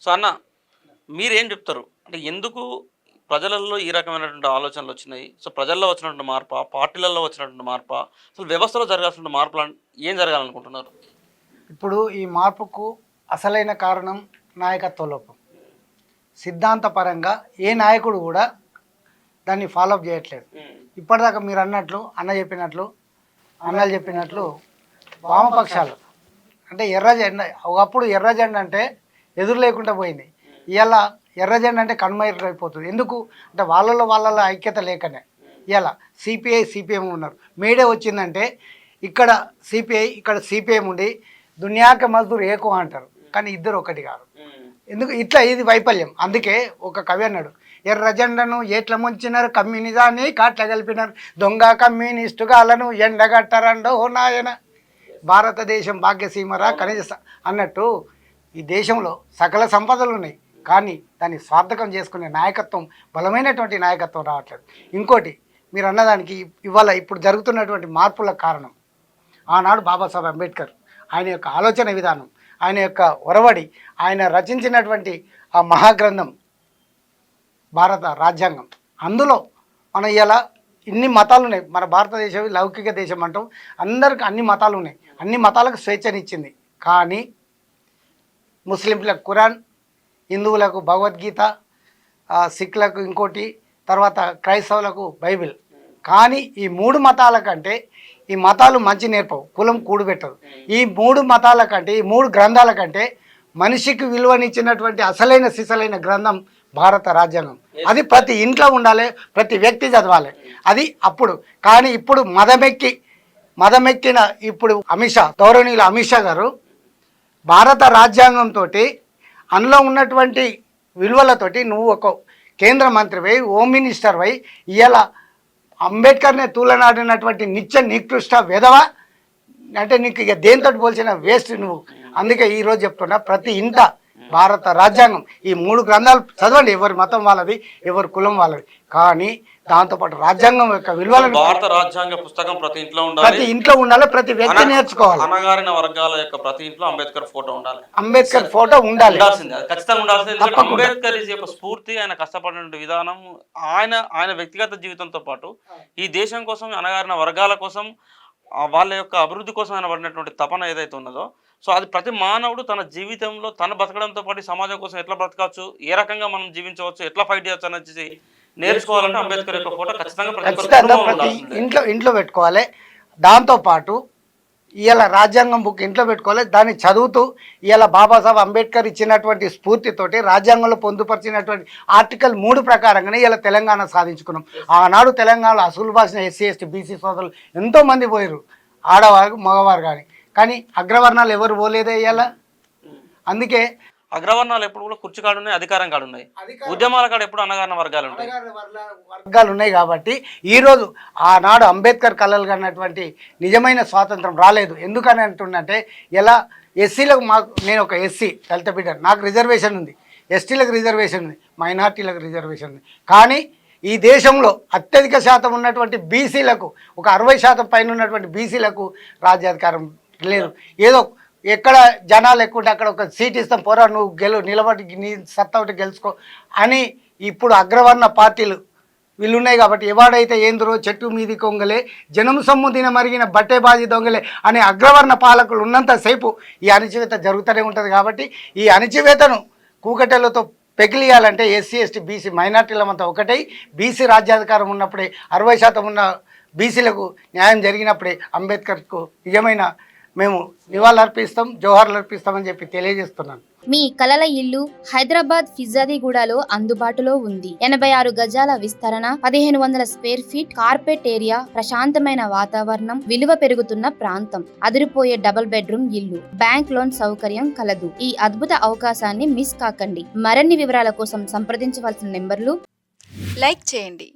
So అన్న మీరేం చెప్తారు? అంటే ఎందుకు ప్రజలలో ఈ రకమైనటువంటి ఆలోచనలు వచ్చినాయి? సో ప్రజల్లో వచ్చినటువంటి మార్పా? పార్టీలలో వచ్చినటువంటి మార్పా? అసలు వ్యవస్థలో జరగాల్సిన మార్పులు ఏం జరగాలనుకుంటున్నారు? ఇప్పుడు ఈ మార్పుకు అసలైన కారణం నాయకత్వ లోపం. సిద్ధాంతపరంగా ఏ నాయకుడు కూడా దాన్ని ఫాలోఅప్ చేయట్లేదు. ఇప్పటిదాకా మీరు అన్నట్లు అన్నలు చెప్పినట్లు వామపక్షాలు అంటే ఎర్ర జెండా, ఒకప్పుడు ఎర్ర జెండా అంటే ఎదురు లేకుండా పోయింది. ఇవాళ ఎర్ర జెండా అంటే కనుమరుగైపోతుంది. ఎందుకు అంటే వాళ్ళ ఐక్యత లేకనే. ఇవాళ సిపిఎం ఉన్నారు. మేడే వచ్చిందంటే ఇక్కడ సిపిఐ ఇక్కడ సిపిఎం ఉండి దునియాక మజ్దూర్ ఏకో అంటారు, కానీ ఇద్దరు ఒకటి కాదు. ఎందుకు ఇట్లా ఇది వైఫల్యం. అందుకే ఒక కవి అన్నాడు, ఎర్ర జెండను ఎట్ల ముంచినారు కమ్యూనిజాన్ని కాట్ల కలిపినారు, దొంగ కమ్యూనిస్టుగాలను ఎండగట్టరండో నాయన, భారతదేశం భాగ్యసీమరా కనీస అన్నట్టు ఈ దేశంలో సకల సంపదలు ఉన్నాయి, కానీ దాన్ని స్వార్థకం చేసుకునే నాయకత్వం, బలమైనటువంటి నాయకత్వం రావట్లేదు. ఇంకోటి మీరు అన్నదానికి ఇవాళ ఇప్పుడు జరుగుతున్నటువంటి మార్పుల కారణం ఆనాడు బాబాసాహెబ్ అంబేద్కర్ ఆయన యొక్క ఆలోచన విధానం, ఆయన యొక్క ఒరవడి, ఆయన రచించినటువంటి ఆ మహాగ్రంథం భారత రాజ్యాంగం. అందులో మనం ఇలా ఇన్ని మతాలు ఉన్నాయి. మన భారతదేశం లౌకిక దేశం అంటాం, అందరికి అన్ని మతాలు ఉన్నాయి, అన్ని మతాలకు స్వేచ్ఛనిచ్చింది. కానీ ముస్లింలకు ఖురాన్, హిందువులకు భగవద్గీత, సిఖ్లకు ఇంకోటి, తర్వాత క్రైస్తవులకు బైబిల్. కానీ ఈ మూడు మతాల కంటే ఈ మతాలు మంచి నేర్పవు, కులం కూడుబెట్టదు. ఈ మూడు మతాల కంటే, ఈ మూడు గ్రంథాల కంటే మనిషికి విలువనిచ్చినటువంటి అసలైన సిసలైన గ్రంథం భారత రాజ్యాంగం. అది ప్రతి ఇంట్లో ఉండాలి, ప్రతి వ్యక్తి చదవాలి. అది అప్పుడు. కానీ ఇప్పుడు మదమెక్కిన ఇప్పుడు గౌరవనీయులు అమిత్ షా గారు భారత రాజ్యాంగంతో అందులో ఉన్నటువంటి విలువలతోటి నువ్వు ఒక కేంద్ర మంత్రివై, హోమ్ మినిస్టర్ వై ఇలా అంబేద్కర్నే తూలనాడినటువంటి నికృష్ట విధవ అంటే నీకు ఇక దేంతో పోల్చిన వేస్ట్ నువ్వు. అందుకే ఈరోజు చెప్తున్నా, ప్రతి ఇంట భారత రాజ్యాంగం ఈ మూడు గ్రంథాలు చదవండి, ఎవరి మతం వాళ్ళది, ఎవరి కులం వాళ్ళది. కానీ దాంతోపాటు రాజ్యాంగం యొక్క విలువలను, భారత రాజ్యాంగ పుస్తకం ప్రతి ఇంట్లో ఉండాలి, ప్రతి వ్యక్తి నేర్చుకోవాలి. అణగారిన వర్గాల యొక్క ప్రతి ఇంట్లో అంబేద్కర్ ఫోటో ఉండాలి, ఖచ్చితంగా ఉండాల్సింది. అంబేద్కర్ యొక్క స్ఫూర్తి, ఆయన కష్టపడిన విధానం, ఆయన వ్యక్తిగత జీవితంతో పాటు ఈ దేశం కోసం, అణగారిన వర్గాల కోసం, వాళ్ళ యొక్క అభివృద్ధి కోసం ఆయన పడినటువంటి తపన ఏదైతే ఉన్నదో, సో అది ప్రతి మానవుడు తన జీవితంలో తన బతకడంతో పాటు సమాజం కోసం ఎట్లా బ్రతకవచ్చు, ఏ రకంగా మనం జీవించవచ్చు, ఎట్లా ఫైట్ చేయవచ్చు అనేది నేర్చుకోవాలంటే అంబేద్కర్ యొక్క ఫోటో ఖచ్చితంగా ప్రతి ఇంట్లో పెట్టుకోవాలి. దాంతోపాటు ఇవాళ రాజ్యాంగం బుక్ ఇంట్లో పెట్టుకోవాలి. దాన్ని చదువుతూ ఇవాళ బాబాసాహెబ్ అంబేద్కర్ ఇచ్చినటువంటి స్ఫూర్తితోటి రాజ్యాంగంలో పొందుపరిచినటువంటి ఆర్టికల్ 3 ప్రకారంగానే ఇలా తెలంగాణ సాధించుకున్నాం. ఆనాడు తెలంగాణలో అసలు భాషన ఎస్సీ ఎస్టీ బీసీ సోదరులు ఎంతోమంది పోయారు, ఆడవారు మగవారు కానీ అగ్రవర్ణాలు ఎవరు పోలేదే ఇవాళ. అందుకే అగ్రవర్ణాలు ఎప్పుడు కూడా కుర్చీ కాడు ఉన్నాయి, అధికారం కాడు ఉన్నాయి, ఉద్యమాల కాడ ఎప్పుడు అణగారిన వర్గాలు ఉన్నాయి. కాబట్టి ఈరోజు ఆనాడు అంబేద్కర్ కళలు కన్నటువంటి నిజమైన స్వాతంత్రం రాలేదు. ఎందుకని అంటుందంటే ఇలా ఎస్సీలకు నేను ఒక ఎస్సీ దళిత బిడ్డ, నాకు రిజర్వేషన్ ఉంది, ఎస్టీలకు రిజర్వేషన్ ఉంది, మైనార్టీలకు రిజర్వేషన్ ఉంది. కానీ ఈ దేశంలో అత్యధిక శాతం ఉన్నటువంటి బీసీలకు, ఒక 60% పైన ఉన్నటువంటి బీసీలకు రాజ్యాధికారం లేదు. ఏదో ఎక్కడ జనాలు ఎక్కువ ఉంటే అక్కడ ఒక సీట్ ఇస్తాం, పోరా నువ్వు నిలబడి నీ సత్తా ఒకటి గెలుచుకో అని ఇప్పుడు అగ్రవర్ణ పార్టీలు వీళ్ళున్నాయి. కాబట్టి ఎవడైతే ఏంద్రో చెట్టు మీది కొంగలే, జనం సొమ్ము తిన మరిగిన బట్టేబాజీ దొంగలే అనే అగ్రవర్ణ పాలకులు ఉన్నంతసేపు ఈ అణచివేత జరుగుతూనే ఉంటుంది. కాబట్టి ఈ అణచివేతను కూకటెలతో పెకిలియాలంటే ఎస్సీ ఎస్టీ బీసీ మైనార్టీలమంతా ఒకటై బీసీ రాజ్యాధికారం ఉన్నప్పుడే, 60% ఉన్న బీసీలకు న్యాయం జరిగినప్పుడే అంబేద్కర్కు నిజమైన మేము నివాళులర్పిస్తాం, జోహార్లు అర్పిస్తామని చెప్పి తెలియజేస్తున్నాను. మీ కలల ఇల్లు హైదరాబాద్ ఫిజాదిగూడలో అందుబాటులో ఉంది. 86 గజాల విస్తరణ, 1500 స్క్వేర్ ఫీట్, కార్పెట్ ఏరియా, ప్రశాంతమైన వాతావరణం, విలువ పెరుగుతున్న ప్రాంతం, అదిరిపోయే డబుల్ బెడ్రూమ్ ఇల్లు, బ్యాంక్ లోన్ సౌకర్యం కలదు. ఈ అద్భుత అవకాశాన్ని మిస్ కాకండి. మరిన్ని వివరాల కోసం సంప్రదించవలసిన నెంబర్లు. లైక్ చేయండి,